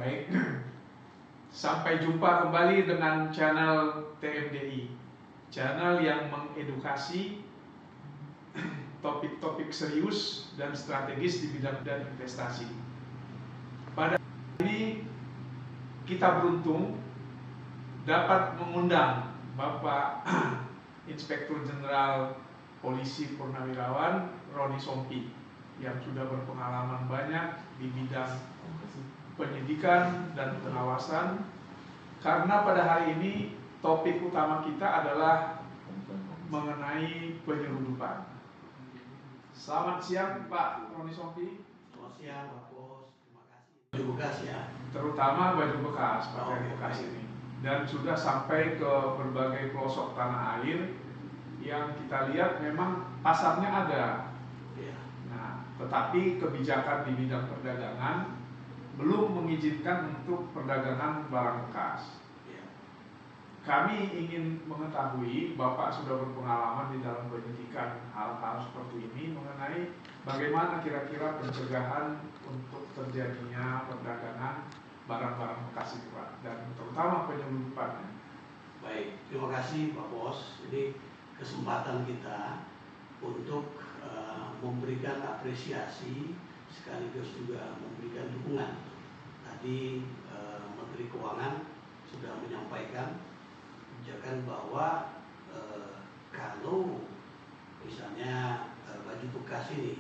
Baik, sampai jumpa kembali dengan channel TMDI, channel yang mengedukasi topik-topik serius dan strategis di bidang dan investasi. Pada hari ini kita beruntung dapat mengundang Bapak Inspektur Jenderal Polisi Purnawirawan Roni Sompi yang sudah berpengalaman banyak di bidang penyidikan dan pengawasan, karena pada hari ini topik utama kita adalah mengenai penyelundupan. Selamat siang Pak Roni Sompi. Selamat siang Pak Bos, terima kasih. Baju bekas ya? Terutama baju bekas, pakaian bekas ini. Dan sudah sampai ke berbagai pelosok tanah air yang kita lihat memang pasarnya ada. Ya. Nah, tetapi kebijakan di bidang perdagangan belum mengizinkan untuk perdagangan barang bekas. Ya. Kami ingin mengetahui, Bapak sudah berpengalaman di dalam penyidikan hal-hal seperti ini, mengenai bagaimana kira-kira pencegahan untuk terjadinya perdagangan barang-barang bekas itu, Pak, dan terutama penyelundupannya. Baik, terima kasih Pak Bos. Ini kesempatan kita untuk memberikan apresiasi sekaligus juga memberikan dukungan. Tadi Menteri Keuangan sudah menyampaikan kebijakan bahwa kalau misalnya baju bekas ini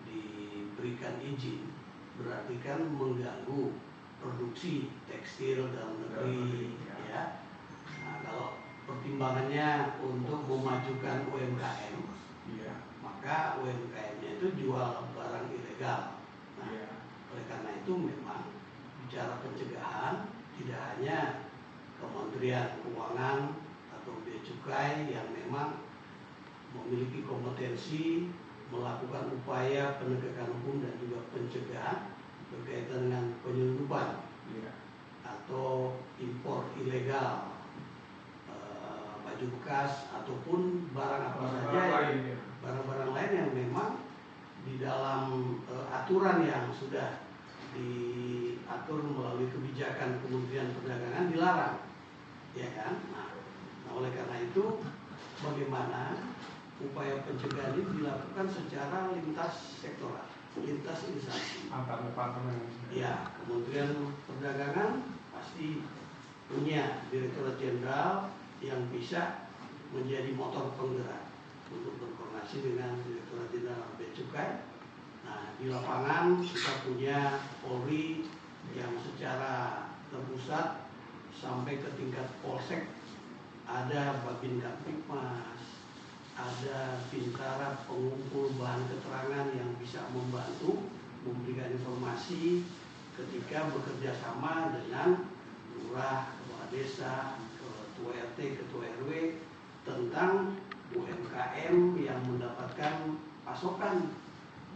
diberikan izin, berarti kan mengganggu produksi tekstil dalam negeri, ya. Nah, kalau pertimbangannya untuk memajukan UMKM, maka UMKM-nya itu jual barang ilegal. Nah, oleh karena itu memang bicara pencegahan tidak hanya Kementerian Keuangan atau Bea Cukai yang memang memiliki kompetensi melakukan upaya penegakan hukum dan juga pencegahan berkaitan dengan penyelundupan atau impor ilegal baju bekas ataupun barang apa saja, barang-barang lain yang memang di dalam aturan yang sudah diatur melalui kebijakan Kementerian Perdagangan dilarang, ya kan? Nah, oleh karena itu bagaimana upaya pencegahan ini dilakukan secara lintas sektoral, lintas instansi. Antar departemen. Ya, Kementerian Perdagangan pasti punya Direktorat Jenderal yang bisa menjadi motor penggerak untuk berkoordinasi dengan Direktorat Jenderal Bea Cukai. Nah, di lapangan kita punya Polri yang secara terpusat sampai ke tingkat Polsek, ada Babin Kamtipmas, ada Bintara pengumpul bahan keterangan yang bisa membantu memberikan informasi ketika bekerja sama dengan lurah, kepala desa, ketua RT, ketua RW tentang UMKM yang mendapatkan pasokan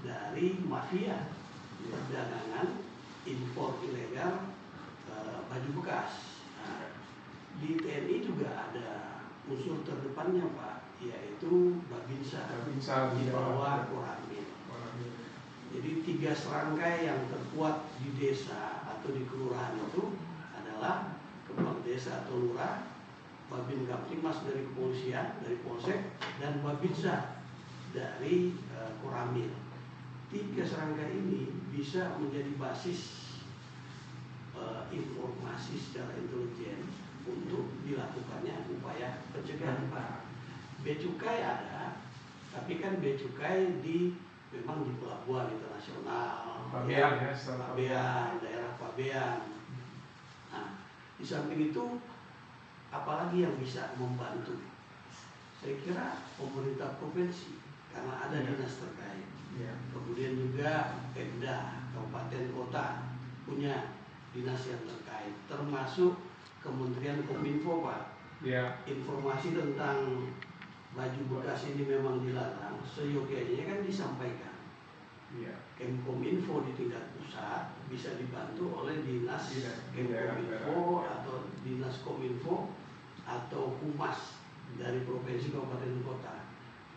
dari mafia perdagangan impor ilegal baju bekas. Nah, di TNI juga ada unsur terdepannya Pak, yaitu Babinsa di bawah Koramil. Jadi 3 serangkai yang terkuat di desa atau di kelurahan itu adalah kepala desa atau lurah, Babin Kamtipmas dari kepolisian, dari Polsek, dan Babinsa dari Koramil. 3 serangkai ini bisa menjadi basis informasi secara intelijen untuk dilakukannya upaya pencegahan Pak. Bea Cukai ada, tapi kan Bea Cukai memang di pelabuhan internasional, Pabean, Pabean, daerah Pabean. Nah, di samping itu apalagi yang bisa membantu? Saya kira pemerintah provinsi, karena ada dinas terkait. Kemudian juga Pemda, kabupaten kota punya dinas yang terkait, termasuk Kementerian Kominfo Pak. Informasi tentang baju bekas ini memang dilarang, seyogianya kan disampaikan. Kemkominfo di tingkat pusat bisa dibantu oleh dinas Kemkominfo atau dinas Kominfo atau Humas dari provinsi, kabupaten, kota.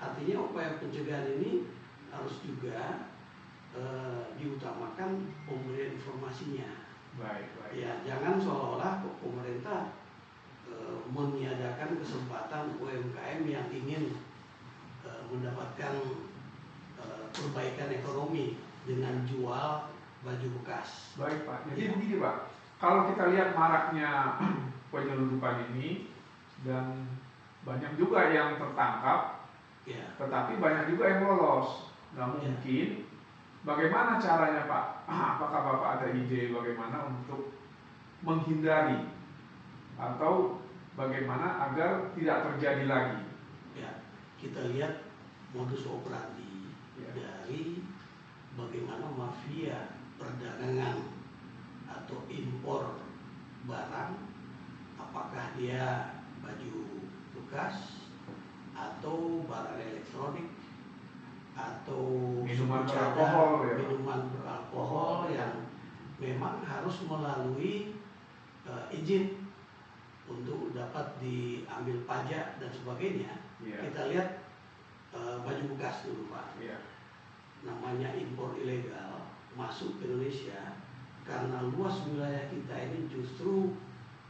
Artinya upaya pencegahan ini harus juga diutamakan pemberian informasinya. Baik, baik. Ya, jangan seolah-olah pemerintah meniadakan kesempatan UMKM yang ingin mendapatkan perbaikan ekonomi dengan jual baju bekas. Baik Pak, jadi begini Pak, kalau kita lihat maraknya penyelundupan ini dan banyak juga yang tertangkap, Ya. tetapi banyak juga yang lolos. Nah mungkin bagaimana caranya Pak? Apakah Bapak ada ide bagaimana untuk menghindari atau bagaimana agar tidak terjadi lagi? Ya, kita lihat modus operandi dari bagaimana mafia perdagangan atau impor barang, apakah dia baju bekas atau barang elektronik atau minuman beralkohol yang memang harus melalui izin untuk dapat diambil pajak dan sebagainya. Kita lihat baju bekas dulu Pak. Namanya impor ilegal masuk ke Indonesia karena luas wilayah kita ini justru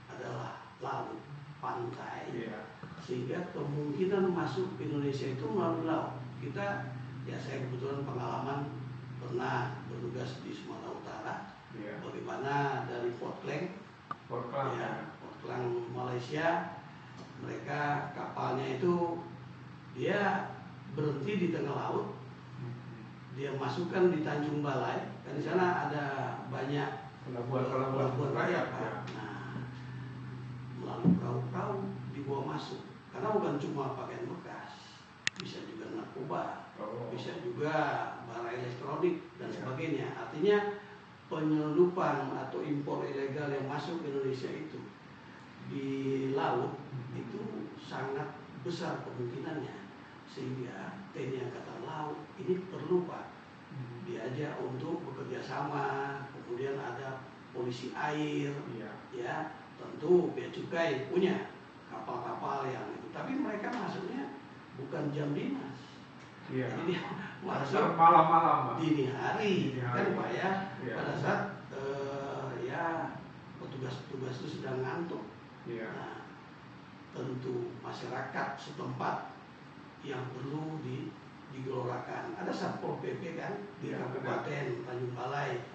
adalah laut, pantai, sehingga kemungkinan masuk ke Indonesia itu melalui laut. Saya kebetulan pengalaman pernah bertugas di Sumatera Utara, bagaimana dari Port Klang, Malaysia, mereka kapalnya itu dia berhenti di tengah laut, dia masukkan di Tanjung Balai, kan di sana ada banyak pelabuhan rakyat Pak. Nah, melalui perahu-perahu dibawa masuk, karena bukan cuma pakaian bekas, bisa juga narkoba, bisa juga barang elektronik dan sebagainya. Artinya penyelundupan atau impor ilegal yang masuk ke Indonesia itu di laut itu sangat besar kemungkinannya, sehingga TNI Angkatan Laut ini perlu Pak diajak untuk bekerja sama. Kemudian ada polisi air, tentu Bea Cukai punya kapal-kapal yang itu, tapi mereka masuknya bukan jam dinas. Jadi dia masuk malam-malam dini hari kan Pak pada saat petugas-petugas itu sedang ngantuk. Nah, tentu masyarakat setempat yang perlu digelorakan. Ada Satpol PP kan di Kabupaten Tanjung Balai.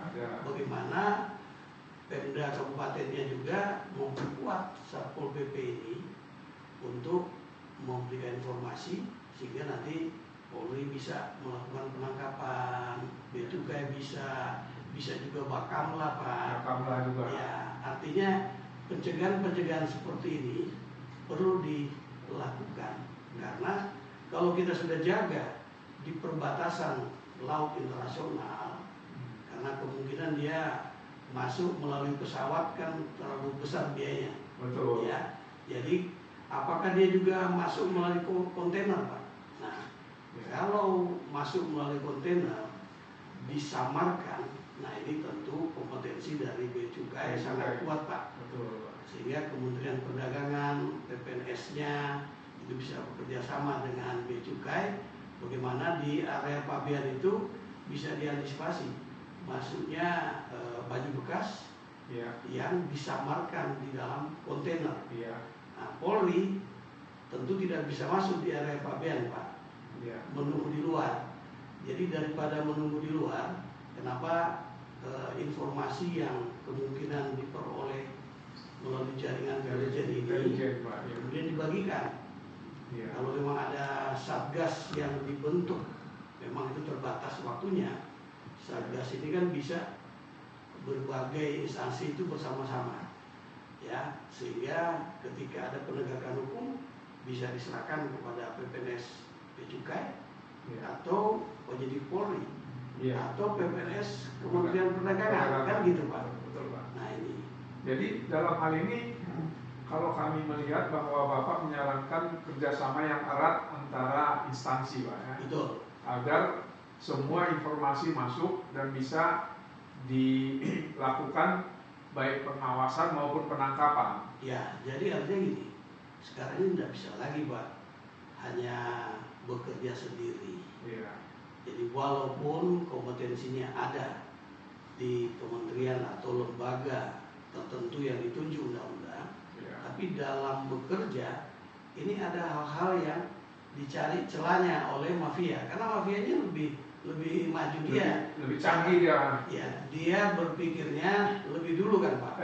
Bagaimana Pemda kabupatennya juga memperkuat Satpol PP ini untuk memberikan informasi sehingga nanti Polri bisa melakukan penangkapan, Bea Cukai bisa juga Bakamla Pak. Artinya pencegahan seperti ini perlu dilakukan, karena kalau kita sudah jaga di perbatasan laut internasional, karena kemungkinan dia masuk melalui pesawat kan terlalu besar biayanya. Betul. Jadi apakah dia juga masuk melalui kontainer Pak? Nah, kalau masuk melalui kontainer disamarkan, nah ini tentu kompetensi dari Bea Cukai sangat kuat Pak. Betul. Sehingga Kementerian Perdagangan, PPNS-nya itu bisa bekerja sama dengan Bea Cukai, bagaimana di area pabean itu bisa diantisipasi masuknya baju bekas yang disamarkan di dalam kontainer. Nah, Polri tentu tidak bisa masuk di area pabean Pak, menunggu di luar. Jadi daripada menunggu di luar, kenapa informasi yang kemungkinan diperoleh melalui jaringan intelijen ini kemudian dibagikan. Kalau memang ada satgas yang dibentuk, memang itu terbatas waktunya. Satgas ini kan bisa berbagai instansi itu bersama-sama, sehingga ketika ada penegakan hukum bisa diserahkan kepada PPNS Bea Cukai atau penyidik Polri atau PPNS Kementerian Perdagangan, kan gitu Pak. Betul Pak. Nah ini. Jadi dalam hal ini kalau kami melihat bahwa Bapak menyarankan kerjasama yang erat antara instansi Pak Betul. Agar semua informasi masuk dan bisa dilakukan baik pengawasan maupun penangkapan. Jadi artinya gini, sekarang ini tidak bisa lagi Pak hanya bekerja sendiri. Jadi walaupun kompetensinya ada di di kementerian atau lembaga tertentu yang ditunjuk undang-undang, tapi dalam bekerja ini ada hal-hal yang dicari celahnya oleh mafia, karena mafianya lebih maju, lebih canggih dia. Ya, dia berpikirnya lebih dulu kan Pak.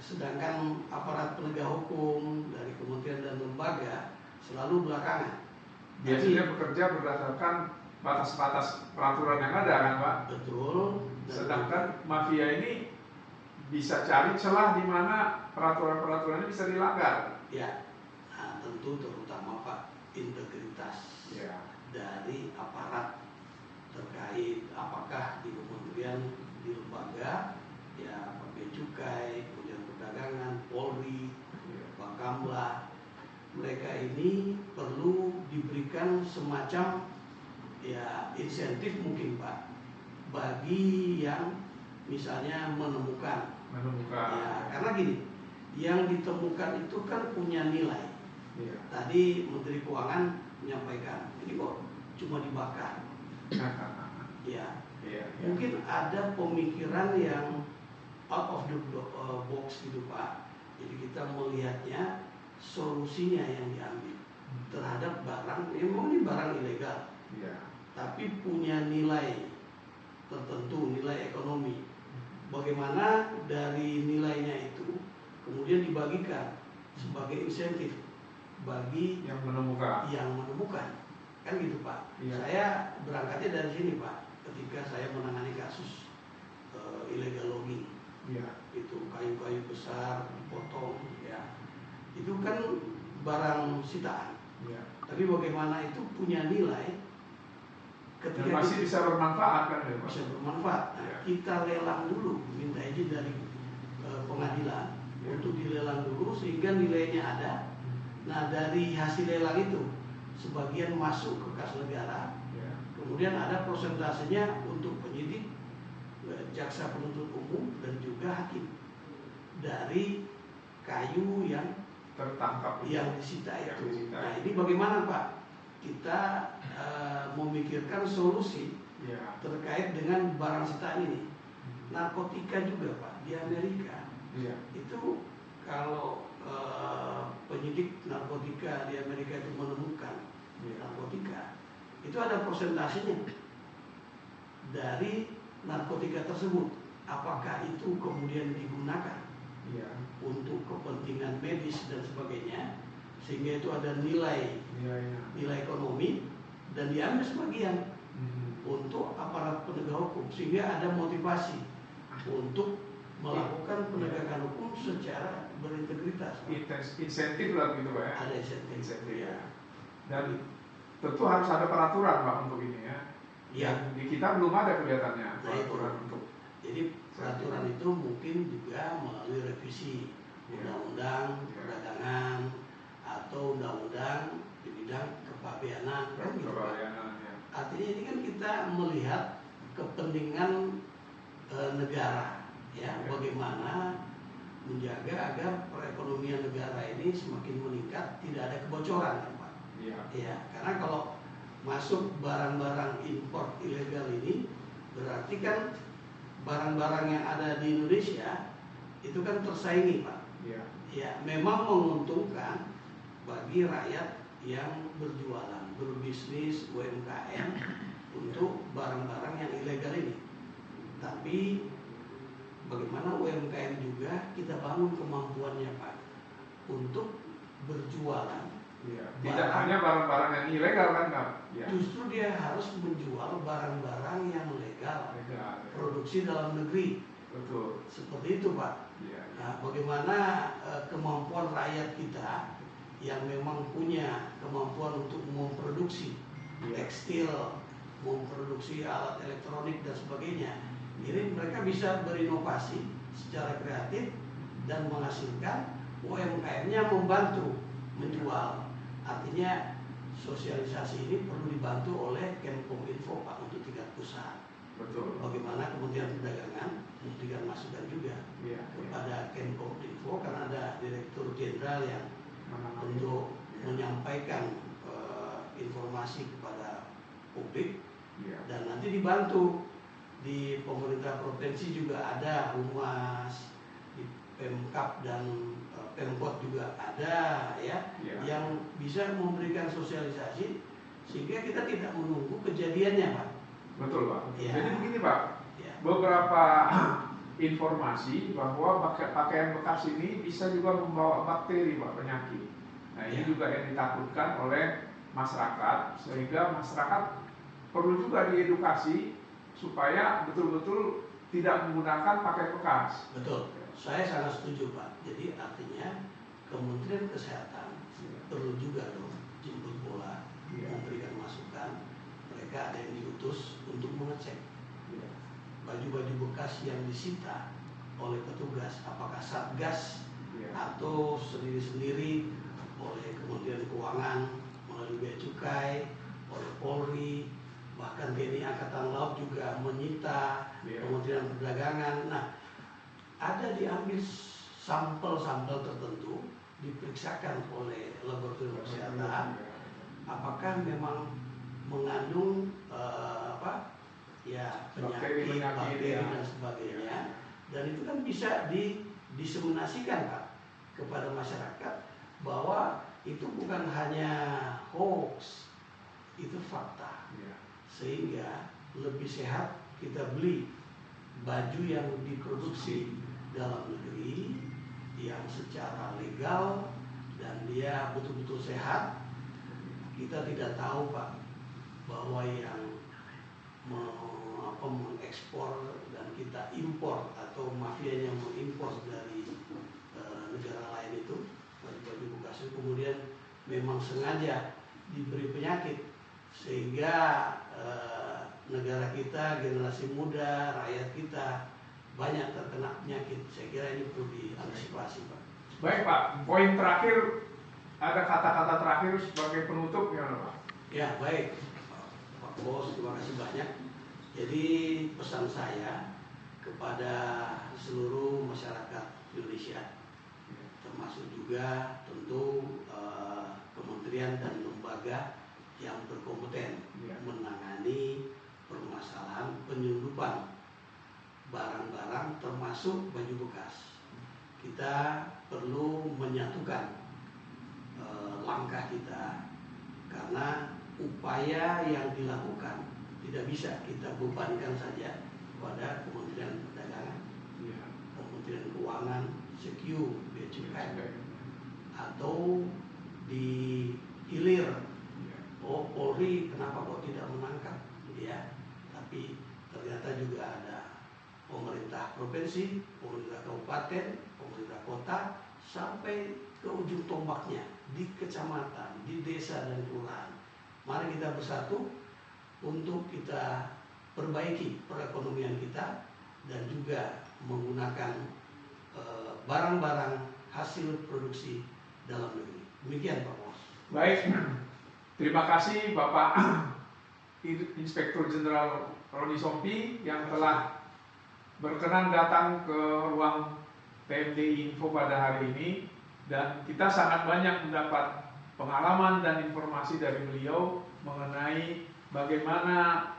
Sedangkan aparat penegak hukum dari kementerian dan lembaga selalu belakangan. Biasanya bekerja berdasarkan batas-batas peraturan yang ada kan Pak. Betul. Sedangkan mafia ini bisa cari celah di mana peraturan-peraturan ini bisa dilanggar. Ya, nah, tentu terutama Pak, integritas dari aparat terkait apakah di kementerian, di lembaga, ya Bea Cukai, kemudian Perdagangan, Polri, Bakamla, mereka ini perlu diberikan semacam ya insentif mungkin Pak bagi yang misalnya menemukan. Ya, karena gini, yang ditemukan itu kan punya nilai. Tadi Menteri Keuangan menyampaikan, ini kok cuma dibakar. Ya, mungkin ada pemikiran yang out of the box gitu Pak. Jadi kita melihatnya solusinya yang diambil terhadap barang, memang ini barang ilegal, tapi punya nilai tertentu, nilai ekonomi. Bagaimana dari nilainya itu kemudian dibagikan sebagai insentif bagi yang menemukan, kan gitu Pak. Saya berangkatnya dari sini Pak, ketika saya menangani kasus illegal logging. Itu kayu-kayu besar dipotong, ya itu kan barang sitaan. Tapi bagaimana itu punya nilai ketika dan masih bisa bermanfaat kan ya Pak? Bisa bermanfaat. Nah, kita lelang dulu, minta izin dari pengadilan untuk dilelang dulu sehingga nilainya ada. Nah, dari hasil lelang itu sebagian masuk ke kas negara, kemudian ada persentasenya untuk penyidik, jaksa penuntut umum, dan juga hakim dari kayu yang tertangkap, yang disita itu. Nah, ini bagaimana Pak? Kita memikirkan solusi terkait dengan barang sitaan ini. Narkotika juga Pak, di Amerika itu kalau penyidik narkotika di Amerika itu menemukan narkotika, itu ada persentasenya dari narkotika tersebut. Apakah itu kemudian digunakan untuk kepentingan medis dan sebagainya, sehingga itu ada nilai ekonomi, dan diambil sebagian untuk aparat penegak hukum, sehingga ada motivasi untuk melakukan penegakan hukum secara berintegritas. Insentif lah gitu Pak ya. Ada insentif ya. Dan tentu harus ada peraturan Pak untuk ini ya. Di kita belum ada kelihatannya peraturan untuk. Jadi peraturan itu mungkin juga melalui revisi undang-undang perdagangan atau undang-undang di bidang kepabeanan kan gitu Pak. Artinya ini kan kita melihat kepentingan negara ya, bagaimana menjaga agar perekonomian negara ini semakin meningkat, tidak ada kebocoran kan Pak. Ya, karena kalau masuk barang-barang impor ilegal ini berarti kan barang-barang yang ada di Indonesia itu kan tersaingi Pak. Ya, memang menguntungkan bagi rakyat yang berjualan, berbisnis, UMKM untuk barang-barang yang ilegal ini. Tapi bagaimana UMKM juga kita bangun kemampuannya Pak untuk berjualan. Tidak hanya barang-barang yang ilegal kan Pak? Justru dia harus menjual barang-barang yang legal, produksi dalam negeri. Betul. Seperti itu Pak. Nah, bagaimana kemampuan rakyat kita yang memang punya kemampuan untuk memproduksi tekstil, memproduksi alat elektronik dan sebagainya, ini mereka bisa berinovasi secara kreatif dan menghasilkan, UMKM-nya membantu menjual. Artinya sosialisasi ini perlu dibantu oleh Kenkominfo Pak untuk tingkat pusat. Betul. Bagaimana Kementerian Perdagangan memberikan masukan juga kepada Kenkominfo, karena ada Direktur Jenderal yang untuk menyampaikan informasi kepada publik, dan nanti dibantu di pemerintah provinsi juga ada humas, di Pemkab dan Pemkot juga ada ya, yang bisa memberikan sosialisasi sehingga kita tidak menunggu kejadiannya, Pak. Betul, Pak. Ya. Jadi begini, Pak, beberapa informasi bahwa pakaian bekas ini bisa juga membawa bakteri, Pak, penyakit. Nah, ini juga yang ditakutkan oleh masyarakat, sehingga masyarakat perlu juga diedukasi supaya betul-betul tidak menggunakan pakaian bekas. Betul, saya sangat setuju, Pak. Jadi artinya Kementerian Kesehatan perlu juga dong jemput bola, memberikan masukan. Mereka ada yang diutus untuk mengecek baju-baju bekas yang disita oleh petugas, apakah Satgas atau sendiri-sendiri oleh Kementerian Keuangan, melalui Bea Cukai, oleh Polri, bahkan TNI Angkatan Laut juga menyita, Kementerian Perdagangan. Nah, ada diambil sampel-sampel tertentu, diperiksakan oleh laboratorium kesehatan, apakah memang mengandung penyakit, bakteri dan sebagainya, dan itu kan bisa diseminasikan, Pak, kepada masyarakat bahwa itu bukan hanya hoax, itu fakta, sehingga lebih sehat kita beli baju yang diproduksi dalam negeri yang secara legal dan dia betul-betul sehat. Kita tidak tahu, Pak, bahwa yang mengekspor dan kita impor atau mafia yang mengimpor dari negara lain itu baju-baju bekas itu kemudian memang sengaja diberi penyakit sehingga negara kita, generasi muda, rakyat kita banyak terkena penyakit. Saya kira ini perlu diantisipasi, Pak. Baik, Pak, poin terakhir, ada kata-kata terakhir sebagai penutup ya, Pak? Ya, baik, Pak Bos, terima kasih banyak. Jadi pesan saya kepada seluruh masyarakat Indonesia, termasuk juga tentu kementerian dan lembaga yang berkompeten menangani permasalahan penyelundupan barang-barang termasuk baju bekas. Kita perlu menyatukan langkah kita, karena upaya yang dilakukan tidak bisa kita bebankan saja kepada Kementerian Perdagangan, Kementerian Keuangan, Sekiu, Bea Cukai, atau di hilir, oh Polri kenapa kok tidak menangkap, ya. Tapi ternyata juga ada pemerintah provinsi, pemerintah kabupaten, pemerintah kota, sampai ke ujung tombaknya di kecamatan, di desa dan kelurahan. Mari kita bersatu untuk kita perbaiki perekonomian kita dan juga menggunakan barang-barang hasil produksi dalam negeri. Demikian, Pak Bos. Baik, terima kasih Bapak Inspektur Jenderal Roni Sompi yang telah berkenan datang ke ruang PMDI Info pada hari ini, dan kita sangat banyak mendapat pengalaman dan informasi dari beliau mengenai bagaimana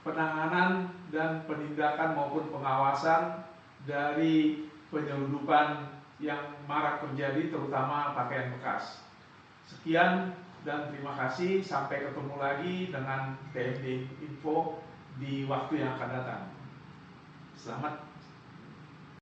penanganan dan penindakan maupun pengawasan dari penyelundupan yang marak terjadi, terutama pakaian bekas. Sekian dan terima kasih, sampai ketemu lagi dengan PMD Info di waktu yang akan datang. Selamat